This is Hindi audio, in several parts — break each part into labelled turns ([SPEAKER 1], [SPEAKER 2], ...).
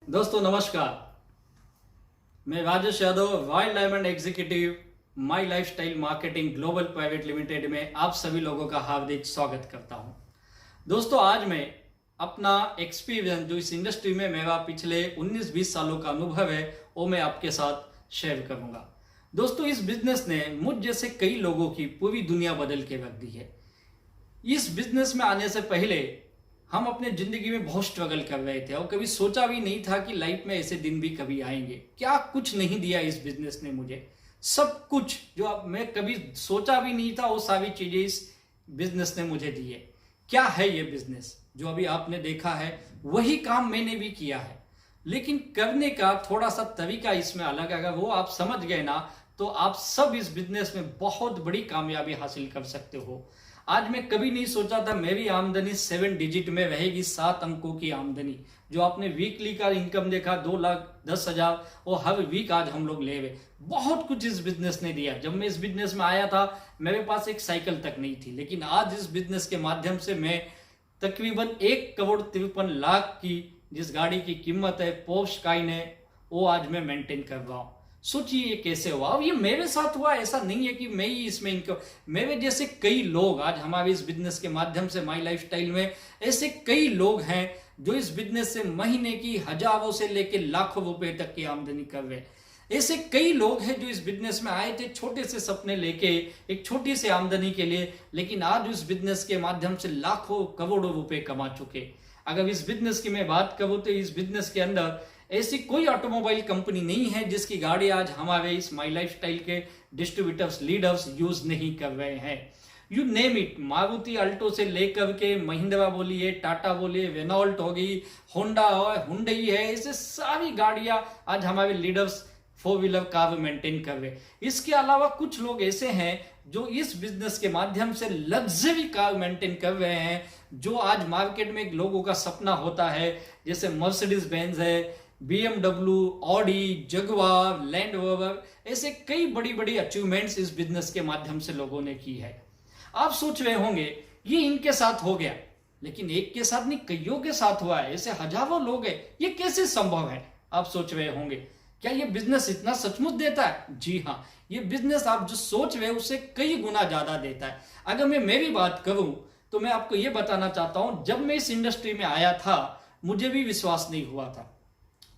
[SPEAKER 1] दोस्तों नमस्कार। मैं Rajesh Yadav, wild diamond executive, my lifestyle marketing global private limited में आप सभी लोगों का हार्दिक स्वागत करता हूं। दोस्तों आज मैं अपना एक्सपीरियंस जो इस इंडस्ट्री में मेरा पिछले 19-20 सालों का अनुभव है वो मैं आपके साथ शेयर करूंगा। दोस्तों इस बिजनेस ने मुझ जैसे कई लोगों की पूरी दुनिया बदल के रख दी है। इस बिजनेस में आने से पहले हम अपने जिंदगी में बहुत स्ट्रगल कर रहे थे और कभी सोचा भी नहीं था कि लाइफ में ऐसे दिन भी कभी आएंगे। क्या कुछ नहीं दिया इस बिजनेस ने मुझे, सब कुछ जो अब मैं कभी सोचा भी नहीं था वो सारी चीजें इस बिजनेस ने मुझे दी है। क्या है ये बिजनेस जो अभी आपने देखा है, वही काम मैंने भी किया है, लेकिन करने का थोड़ा सा तरीका इसमें अलग है। अगर वो आप समझ गए ना तो आप सब इस बिजनेस में बहुत बड़ी कामयाबी हासिल कर सकते हो। आज मैं कभी नहीं सोचा था मेरी आमदनी 7 डिजिट में रहेगी, 7 अंकों की आमदनी। जो आपने वीकली का इनकम देखा 2,10,000, वो हर वीक आज हम लोग ले हुए। बहुत कुछ इस बिजनेस ने दिया। जब मैं इस बिजनेस में आया था मेरे पास एक साइकिल तक नहीं थी, लेकिन आज इस बिजनेस के माध्यम से मैं तकरीबन 1,53,00,000 की जिस गाड़ी की कीमत है पोर्श काइन है, वो आज मैं मेंटेन कर रहा हूँ। सोचिए ये कैसे हुआ। अब ये मेरे साथ हुआ, ऐसा नहीं है कि मैं ही इसमें इनकम। मेरे जैसे कई लोग आज हमारे इस बिजनेस के माध्यम से माई लाइफस्टाइल में ऐसे कई लोग हैं जो इस बिजनेस से महीने की हजारों से लेकर लाखों रुपए तक की आमदनी कर रहे हैं। ऐसे कई लोग हैं जो इस बिजनेस में आए थे छोटे से सपने लेके, एक छोटी सी आमदनी के लिए, लेकिन आज इस बिजनेस के माध्यम से लाखों करोड़ों रुपए कमा चुके। अगर इस बिजनेस की मैं बात करूं तो इस बिजनेस के अंदर ऐसी कोई ऑटोमोबाइल कंपनी नहीं है जिसकी गाड़ी आज हमारे इस माई लाइफस्टाइल के डिस्ट्रीब्यूटर्स लीडर्स यूज नहीं कर रहे हैं। You name it, Maruti Alto से लेकर के महिंद्रा बोलिए, टाटा बोलिए, रेनॉल्ट हो गई, होंडा हुंडई है, ऐसे सारी गाड़ियां आज हमारे लीडर्स 4 व्हीलर कार मेंटेन कर रहे। इसके अलावा कुछ लोग ऐसे हैं जो इस बिजनेस के माध्यम से लग्जरी कार मेंटेन कर रहे हैं, जो आज मार्केट में लोगों का सपना होता है। जैसे मर्सिडीज बेंज है, BMW, Audi, Jaguar, land rover, ऐसे कई बड़ी बड़ी अचीवमेंट्स इस बिजनेस के माध्यम से लोगों ने की है। आप सोच रहे होंगे ये इनके साथ हो गया, लेकिन एक के साथ नहीं कईयों के साथ हुआ है। ऐसे हजारों लोग हैं, ये कैसे संभव है? आप सोच रहे होंगे क्या ये बिजनेस इतना सचमुच देता है? जी हाँ, ये बिजनेस आप जो सोच रहे हैं उससे कई गुना ज्यादा देता है। अगर मैं मेरी बात करूं तो मैं आपको ये बताना चाहता हूं, जब मैं इस इंडस्ट्री में आया था मुझे भी विश्वास नहीं हुआ था।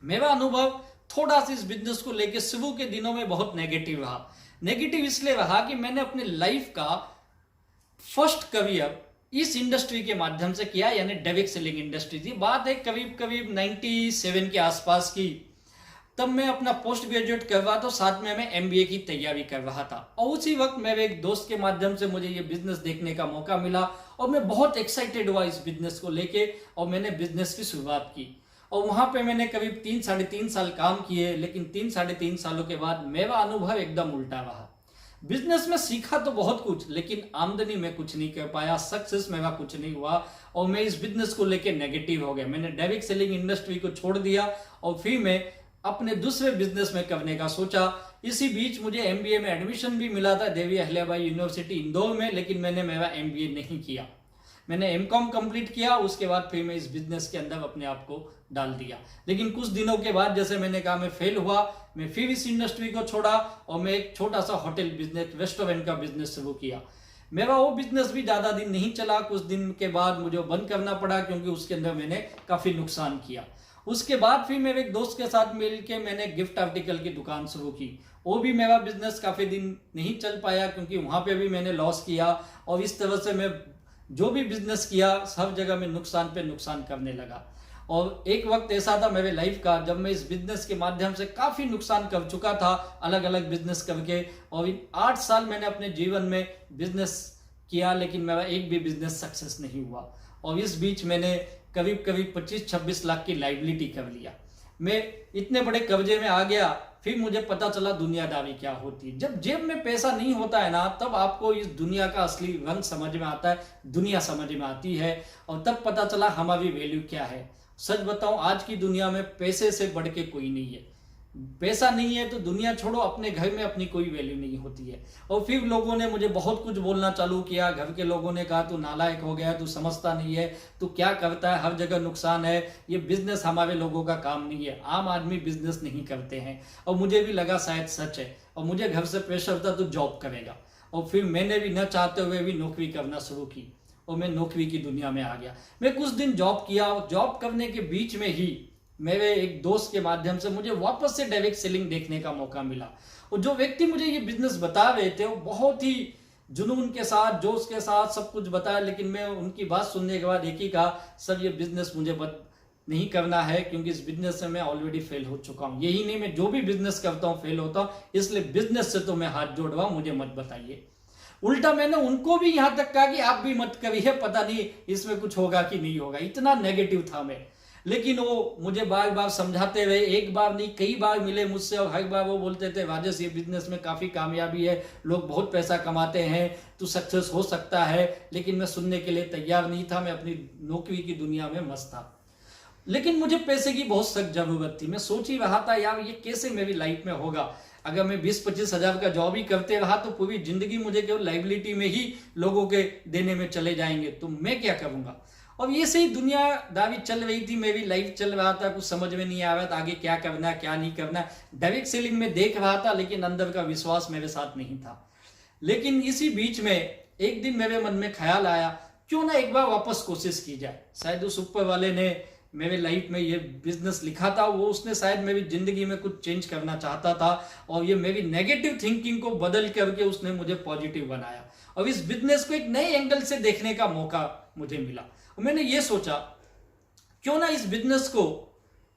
[SPEAKER 1] मेरा अनुभव थोड़ा सा इस बिजनेस को लेकर शुरू के दिनों में बहुत नेगेटिव रहा। नेगेटिव इसलिए रहा कि मैंने अपने लाइफ का फर्स्ट करियर इस इंडस्ट्री के माध्यम से किया, यानी डायरेक्ट सेलिंग इंडस्ट्री थी। बात है करीब करीब 97 के आसपास की। तब मैं अपना पोस्ट ग्रेजुएट कर रहा था, साथ में मैं MBA की तैयारी कर रहा था, और उसी वक्त मेरे एक दोस्त के माध्यम से मुझे ये बिजनेस देखने का मौका मिला और मैं बहुत एक्साइटेड हुआ इस बिजनेस को लेके, और मैंने बिजनेस की शुरुआत की। और वहां पे मैंने करीब 3-3.5 साल काम किए, लेकिन 3-3.5 सालों के बाद मेरा अनुभव एकदम उल्टा रहा। बिजनेस में सीखा तो बहुत कुछ, लेकिन आमदनी में कुछ नहीं कर पाया, सक्सेस मेरा कुछ नहीं हुआ, और मैं इस बिजनेस को लेकर नेगेटिव हो गया। मैंने डायरेक्ट सेलिंग इंडस्ट्री को छोड़ दिया और फिर मैं अपने दूसरे बिजनेस में करने का सोचा। इसी बीच मुझे MBA में एडमिशन भी मिला था देवी अहिल्याबाई यूनिवर्सिटी इंदौर में, लेकिन मैंने मेरा MBA नहीं किया। मैंने M.Com कंप्लीट किया, उसके बाद फिर मैं इस बिजनेस के अंदर अपने आप को डाल दिया। लेकिन कुछ दिनों के बाद जैसे मैंने कहा मैं फेल हुआ, मैं फिर इस इंडस्ट्री को छोड़ा और मैं एक छोटा सा होटल बिजनेस, रेस्टोरेंट का बिजनेस शुरू किया। मेरा वो बिजनेस भी ज्यादा दिन नहीं चला, कुछ दिन के बाद मुझे बंद करना पड़ा क्योंकि उसके अंदर मैंने काफी नुकसान किया। उसके बाद फिर मेरे एक दोस्त के साथ मिलकर मैंने गिफ्ट आर्टिकल की दुकान शुरू की। वो भी मेरा बिजनेस काफी दिन नहीं चल पाया क्योंकि वहां पे भी मैंने लॉस किया, और इस तरह से मैं जो भी बिजनेस किया सब जगह में नुकसान पे नुकसान करने लगा। और एक वक्त ऐसा था मेरे लाइफ का जब मैं इस बिजनेस के माध्यम से काफी नुकसान कर चुका था, अलग अलग बिजनेस करके, और इन 8 साल मैंने अपने जीवन में बिजनेस किया, लेकिन मेरा एक भी बिजनेस सक्सेस नहीं हुआ। और इस बीच मैंने करीब करीब 25-26 लाख की लाइबिलिटी कर लिया। मैं इतने बड़े कर्जे में आ गया। फिर मुझे पता चला दुनियादारी क्या होती है। जब जेब में पैसा नहीं होता है ना, तब आपको इस दुनिया का असली रंग समझ में आता है, दुनिया समझ में आती है, और तब पता चला हमारी वैल्यू क्या है। सच बताऊं, आज की दुनिया में पैसे से बढ़ के कोई नहीं है। पैसा नहीं है तो दुनिया छोड़ो, अपने घर में अपनी कोई वैल्यू नहीं होती है। और फिर लोगों ने मुझे बहुत कुछ बोलना चालू किया। घर के लोगों ने कहा तू नालायक हो गया, तू समझता नहीं है, तू क्या करता है, हर जगह नुकसान है, ये बिजनेस हमारे लोगों का काम नहीं है, आम आदमी बिजनेस नहीं करते हैं। और मुझे भी लगा शायद सच है, और मुझे घर से प्रेशर था तू जॉब करेगा। और फिर मैंने भी न चाहते हुए भी नौकरी करना शुरू की और मैं नौकरी की दुनिया में आ गया। मैं कुछ दिन जॉब किया, जॉब करने के बीच में ही मेरे एक दोस्त के माध्यम से मुझे वापस से डायरेक्ट सेलिंग देखने का मौका मिला। और जो व्यक्ति मुझे ये बिजनेस बता रहे थे वो बहुत ही जुनून के साथ, जोश के साथ सब कुछ बताया, लेकिन मैं उनकी बात सुनने के बाद एक ही कहा, सर ये बिजनेस मुझे नहीं करना है, क्योंकि इस बिजनेस से मैं ऑलरेडी फेल हो चुका हूं। यही नहीं, मैं जो भी बिजनेस करता हूं फेल होता हूं, इसलिए बिजनेस से तो मैं हाथ जोड़ रहा हूं, मुझे मत बताइए। उल्टा मैंने उनको भी यहां तक कहा कि आप भी मत करिए, पता नहीं इसमें कुछ होगा कि नहीं होगा, इतना नेगेटिव था मैं। लेकिन वो मुझे बार बार समझाते रहे, एक बार नहीं कई बार मिले मुझसे, और हर बार वो बोलते थे राजेश ये बिजनेस में काफी कामयाबी है, लोग बहुत पैसा कमाते हैं, तू सक्सेस हो सकता है। लेकिन मैं सुनने के लिए तैयार नहीं था, मैं अपनी नौकरी की दुनिया में मस्त था। लेकिन मुझे पैसे की बहुत सख्त जरूरत थी। मैं सोच ही रहा था यार ये कैसे मेरी लाइफ में होगा, अगर मैं 20-25 हजार का जॉब ही करते रहा तो पूरी जिंदगी मुझे केवल लाइबिलिटी में ही लोगों के देने में चले जाएंगे, तो मैं क्या करूंगा। और ये सही दुनियादारी चल रही थी, मेरी लाइफ चल रहा था, कुछ समझ में नहीं आ रहा था आगे क्या करना है क्या नहीं करना है। डायरेक्ट सेलिंग में देख रहा था, लेकिन अंदर का विश्वास मेरे साथ नहीं था। लेकिन इसी बीच में एक दिन मेरे मन में ख्याल आया, क्यों ना एक बार वापस कोशिश की जाए। शायद उस ऊपर वाले ने मेरे लाइफ में ये बिजनेस लिखा था, वो उसने शायद मेरी जिंदगी में कुछ चेंज करना चाहता था, और ये मेरी नेगेटिव थिंकिंग को बदल करके उसने मुझे पॉजिटिव बनाया, और इस बिजनेस को एक नए एंगल से देखने का मौका मुझे मिला। और मैंने ये सोचा क्यों ना इस बिजनेस को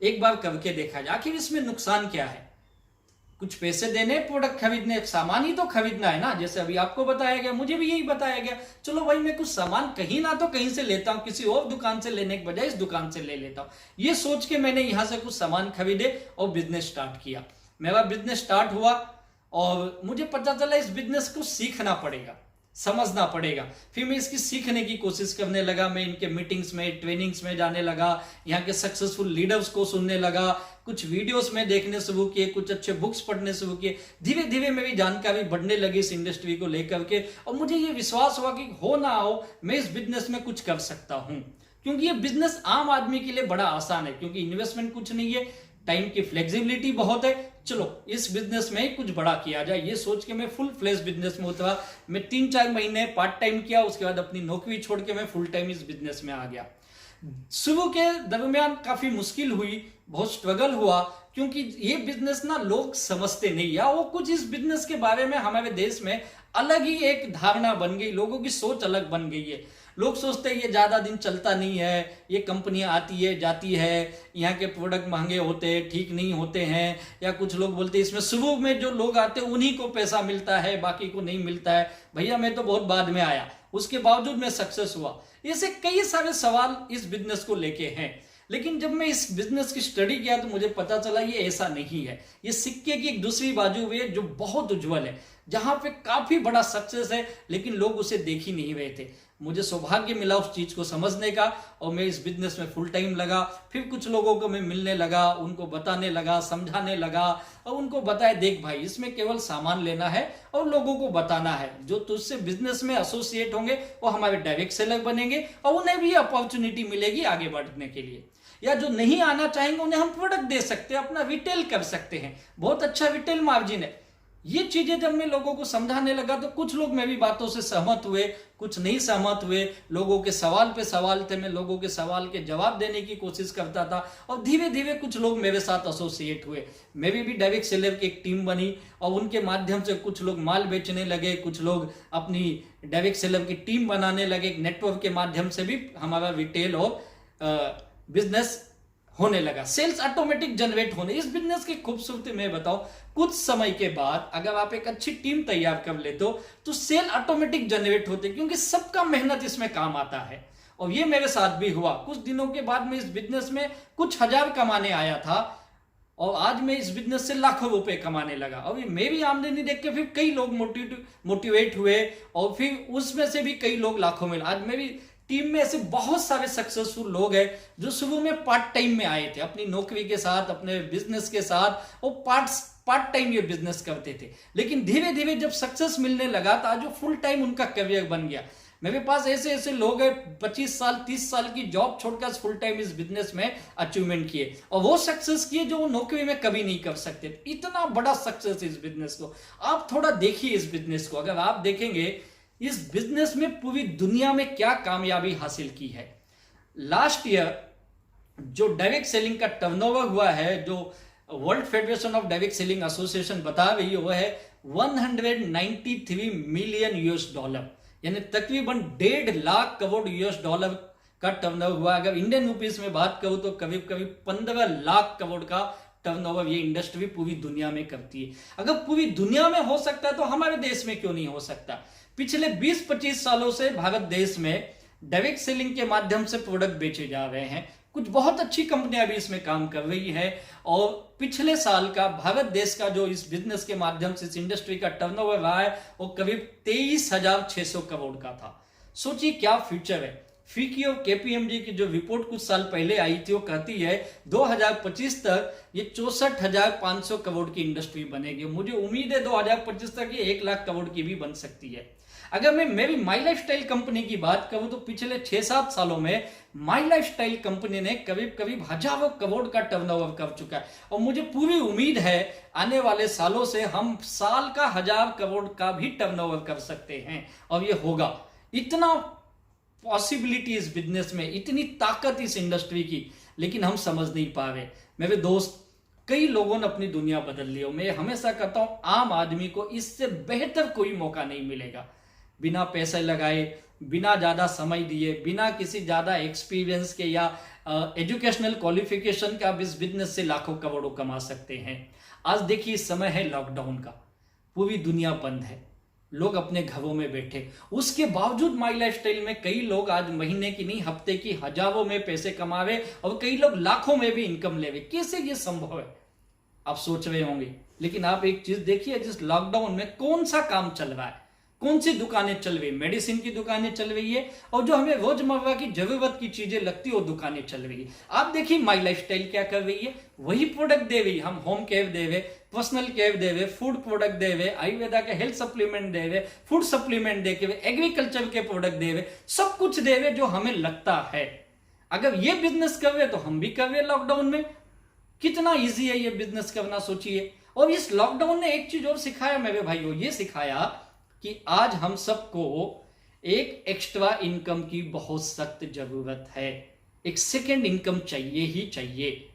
[SPEAKER 1] एक बार करके देखा जाए, आखिर इसमें नुकसान क्या है। कुछ पैसे देने, प्रोडक्ट खरीदने, सामान ही तो खरीदना है ना, जैसे अभी आपको बताया गया, मुझे भी यही बताया गया। चलो भाई मैं कुछ सामान कहीं ना तो कहीं से लेता हूं, किसी और दुकान से लेने के बजाय इस दुकान से ले लेता हूं। ये सोच के मैंने यहां से कुछ सामान खरीदे और बिजनेस स्टार्ट किया। मेरा बिजनेस स्टार्ट हुआ और मुझे पता चला इस बिजनेस को सीखना पड़ेगा, समझना पड़ेगा। फिर मैं इसकी सीखने की कोशिश करने लगा, मैं इनके मीटिंग्स में, ट्रेनिंग्स में जाने लगा, यहाँ के सक्सेसफुल लीडर्स को सुनने लगा, कुछ वीडियोस में देखने शुरू किए, कुछ अच्छे बुक्स पढ़ने शुरू किए। धीरे धीरे मेरी जानकारी बढ़ने लगी इस इंडस्ट्री को लेकर के, और मुझे ये विश्वास हुआ कि हो ना हो मैं इस बिजनेस में कुछ कर सकता हूं, क्योंकि ये बिजनेस आम आदमी के लिए बड़ा आसान है, क्योंकि इन्वेस्टमेंट कुछ नहीं है, टाइम की फ्लेक्सिबिलिटी बहुत है। चलो इस बिजनेस में कुछ बड़ा किया जाए, ये सोच के मैं फुल फ्लेज बिजनेस में उतरा। मैं 3-4 महीने पार्ट टाइम किया, उसके बाद अपनी नौकरी छोड़ के मैं फुल टाइम इस बिजनेस में आ गया। शुरू के दरमियान काफी मुश्किल हुई, बहुत स्ट्रगल हुआ, क्योंकि ये बिजनेस ना लोग समझते नहीं, या वो कुछ इस बिजनेस के बारे में हमारे देश में अलग ही एक धारणा बन गई, लोगों की सोच अलग बन गई है। लोग सोचते हैं ये ज्यादा दिन चलता नहीं है, ये कंपनियां आती है जाती है, यहाँ के प्रोडक्ट महंगे होते हैं, ठीक नहीं होते हैं, या कुछ लोग बोलते हैं इसमें शुरू में जो लोग आते हैं उन्हीं को पैसा मिलता है, बाकी को नहीं मिलता है। भैया मैं तो बहुत बाद में आया, उसके बावजूद मैं सक्सेस हुआ। ऐसे कई सारे सवाल इस बिजनेस को लेके हैं। लेकिन जब मैं इस बिजनेस की स्टडी किया तो मुझे पता चला ये ऐसा नहीं है, ये सिक्के की एक दूसरी बाजू भी है जो बहुत उज्जवल है, जहां पे काफी बड़ा सक्सेस है, लेकिन लोग उसे देख ही नहीं रहे थे। मुझे सौभाग्य मिला उस चीज को समझने का, और मैं इस बिजनेस में फुल टाइम लगा। फिर कुछ लोगों को मैं मिलने लगा, उनको बताने लगा, समझाने लगा, और उनको बताया देख भाई इसमें केवल सामान लेना है और लोगों को बताना है, जो तुझसे बिजनेस में एसोसिएट होंगे वो हमारे डायरेक्ट सेलर बनेंगे, और उन्हें भी अपॉर्चुनिटी मिलेगी आगे बढ़ने के लिए। या जो नहीं आना चाहेंगे उन्हें हम प्रोडक्ट दे सकते हैं, अपना रिटेल कर सकते हैं, बहुत अच्छा रिटेल मार्जिन है। ये चीजें जब मैं लोगों को समझाने लगा तो कुछ लोग मेरी बातों से सहमत हुए, कुछ नहीं सहमत हुए। लोगों के सवाल पे सवाल थे, मैं लोगों के सवाल के जवाब देने की कोशिश करता था, और धीरे धीरे कुछ लोग मेरे साथ एसोसिएट हुए। मेरी भी डायरेक्ट सेलर की एक टीम बनी, और उनके माध्यम से कुछ लोग माल बेचने लगे, कुछ लोग अपनी डायरेक्ट सेलर की टीम बनाने लगे। एक नेटवर्क के माध्यम से भी हमारा रिटेल और बिजनेस होने लगा, सेल्स ऑटोमेटिक जनरेट होने। इस बिजनेस की खूबसूरती मैं बताऊं, कुछ समय के बाद अगर आप एक अच्छी टीम तैयार कर लेते हो तो सेल ऑटोमेटिक जनरेट होते, क्योंकि सबका मेहनत इसमें काम आता है। और ये मेरे साथ भी हुआ। कुछ दिनों के बाद मैं इस बिजनेस में कुछ हजार कमाने आया था, और आज मैं इस बिजनेस से लाखों रुपए कमाने लगा। और ये मेरी आमदनी देख के फिर कई लोग मोटिवेट हुए, और फिर उसमें से भी कई लोग लाखों में। आज मेरी टीम में ऐसे बहुत सारे सक्सेसफुल लोग हैं जो शुरू में पार्ट टाइम में आए थे, अपनी नौकरी के साथ, अपने बिजनेस के साथ, वो पार्ट टाइम ये बिजनेस करते थे, लेकिन धीरे धीरे जब सक्सेस मिलने लगा तो आज वो फुल टाइम उनका करियर बन गया। मेरे पास ऐसे ऐसे लोग हैं 25 साल 30 साल की जॉब छोड़कर फुल टाइम इस बिजनेस में अचीवमेंट किए और वो सक्सेस किए जो वो नौकरी में कभी नहीं कर सकते। इतना बड़ा सक्सेस इस बिजनेस को, आप थोड़ा देखिए इस बिजनेस को। अगर आप देखेंगे इस बिजनेस में पूरी दुनिया में क्या कामयाबी हासिल की है। लास्ट ईयर जो डायरेक्ट सेलिंग का टर्नओवर हुआ है, जो world federation of direct selling association बता रही है, वो है 193 मिलियन यूएस डॉलर, यानी तकरीबन 1.5 लाख करोड़ यूएस डॉलर का टर्नओवर हुआ। अगर इंडियन रुपीस में बात करूं तो करीब करीब 15 लाख करोड़ का टर्नओवर ये इंडस्ट्री पूरी दुनिया में करती है। अगर पूरी दुनिया में हो सकता है तो हमारे देश में क्यों नहीं हो सकता। पिछले 20-25 सालों से भारत देश में डायरेक्ट सेलिंग के माध्यम से प्रोडक्ट बेचे जा रहे हैं। कुछ बहुत अच्छी कंपनियां भी इसमें काम कर रही है और पिछले साल का भारत देश का जो इस बिजनेस के माध्यम से इस इंडस्ट्री का टर्नओवर रहा है वो करीब 23,600 करोड़ का था। सोचिए क्या फ्यूचर है। फीकी और केपीएमजी की जो रिपोर्ट कुछ साल पहले आई थी वो कहती है 2025 तक ये 64,500 करोड़ की इंडस्ट्री बनेगी। मुझे उम्मीद है 2025 तक ये 1 लाख करोड़ की भी बन सकती है। अगर मैं मेरी माई लाइफस्टाइल कंपनी की बात करूं तो पिछले 6-7 सालों में माई लाइफस्टाइल कंपनी ने करीब करीब हजारों करोड़ का टर्नओवर कर चुका है और मुझे पूरी उम्मीद है आने वाले सालों से हम साल का 1000 करोड़ का भी टर्नओवर कर सकते हैं और ये होगा। इतना पॉसिबिलिटी इस बिजनेस में, इतनी ताकत इस इंडस्ट्री की, लेकिन हम समझ नहीं पा रहे। मेरे दोस्त, कई लोगों ने अपनी दुनिया बदल ली। मैं हमेशा कहता हूं आम आदमी को इससे बेहतर कोई मौका नहीं मिलेगा। बिना पैसे लगाए, बिना ज्यादा समय दिए, बिना किसी ज्यादा एक्सपीरियंस के या एजुकेशनल क्वालिफिकेशन के आप इस बिजनेस से लाखों करोड़ों कमा सकते हैं। आज देखिए समय है लॉकडाउन का, पूरी दुनिया बंद है, लोग अपने घरों में बैठे, उसके बावजूद माई लाइफस्टाइल में कई लोग आज महीने की नहीं हफ्ते की हजारों में पैसे कमा रहे और कई लोग लाखों में भी इनकम ले रहे। कैसे ये संभव है आप सोच रहे होंगे, लेकिन आप एक चीज देखिए, जिस लॉकडाउन में कौन सा काम चल रहा है, कौन सी दुकानें चल रही, मेडिसिन की दुकानें चल रही है और जो हमें रोजमर्रा की जरूरत की चीजें लगती है वो दुकानें चल रही है। आप देखिए माई लाइफस्टाइल क्या कर रही है, वही प्रोडक्ट दे रही। हम होम केयर दे रहे, पर्सनल केयर दे रहे, फूड प्रोडक्ट दे रहे, आयुर्वेदा के हेल्थ सप्लीमेंट दे रहे, फूड सप्लीमेंट दे के, एग्रीकल्चर के प्रोडक्ट दे रहे, सब कुछ दे रहे जो हमें लगता है। अगर ये बिजनेस कर रहे तो हम भी कर रहे लॉकडाउन में। कितना ईजी है ये बिजनेस करना, सोचिए। और इस लॉकडाउन ने एक चीज और सिखाया मेरे भाइयों, ये सिखाया कि आज हम सबको एक एक्स्ट्रा इनकम की बहुत सख्त जरूरत है। एक सेकेंड इनकम चाहिए ही चाहिए।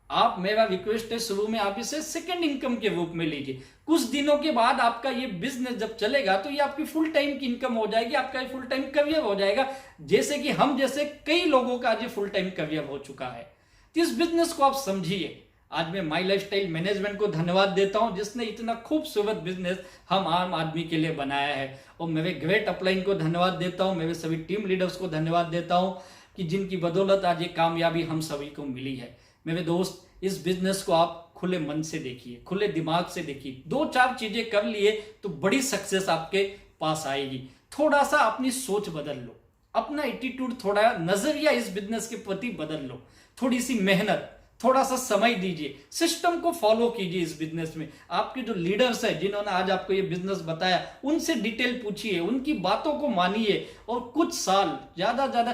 [SPEAKER 1] आप, मेरा रिक्वेस्ट है, शुरू में आप इसे सेकेंड इनकम के रूप में लीजिए। कुछ दिनों के बाद आपका ये बिजनेस जब चलेगा तो ये आपकी फुल टाइम की इनकम हो जाएगी, आपका ये फुल टाइम करियर हो जाएगा, जैसे कि हम जैसे कई लोगों का आज ये फुल टाइम करियर हो चुका है। तो इस बिजनेस को आप समझिए। आज मैं माई लाइफस्टाइल मैनेजमेंट को धन्यवाद देता हूं जिसने इतना खूबसूरत बिजनेस हम आम आदमी के लिए बनाया है, और मेरे ग्रेट अपलाइन को धन्यवाद देता हूं, मेरे सभी टीम लीडर्स को धन्यवाद देता हूं कि जिनकी बदौलत आज ये कामयाबी हम सभी को मिली है। मेरे दोस्त, इस बिजनेस को आप खुले मन से देखिए, खुले दिमाग से देखिए। 2-4 चीजें कर लिए तो बड़ी सक्सेस आपके पास आएगी। थोड़ा सा अपनी सोच बदल लो, अपना एटीट्यूड, थोड़ा नजरिया इस बिजनेस के प्रति बदल लो, थोड़ी सी मेहनत, थोड़ा सा समय दीजिए, सिस्टम को फॉलो कीजिए इस बिजनेस में। आपके जो लीडर्स हैं जिन्होंने आज आपको ये बिजनेस बताया, उनसे डिटेल पूछिए, उनकी बातों को मानिए, और कुछ साल, ज्यादा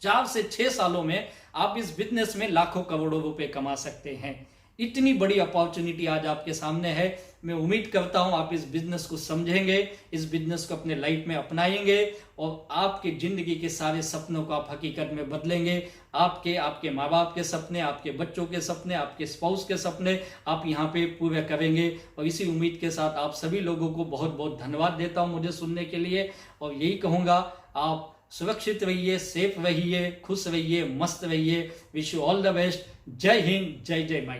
[SPEAKER 1] 4 से 6 सालों में आप इस बिजनेस में लाखों करोड़ों रुपए कमा सकते हैं। इतनी बड़ी अपॉर्चुनिटी आज आपके सामने है। मैं उम्मीद करता हूं आप इस बिजनेस को समझेंगे, इस बिजनेस को अपने लाइफ में अपनाएंगे और आपके जिंदगी के सारे सपनों को आप हकीकत में बदलेंगे। आपके माँ बाप के सपने, आपके बच्चों के सपने, आपके स्पाउस के सपने आप यहाँ पे पूरे करेंगे। और इसी उम्मीद के साथ आप सभी लोगों को बहुत बहुत धन्यवाद देता हूँ मुझे सुनने के लिए, और यही कहूँगा, आप सुरक्षित रहिए, सेफ रहिए, खुश रहिए, मस्त रहिए। Wish you all the best. जय हिंद, जय जय माई।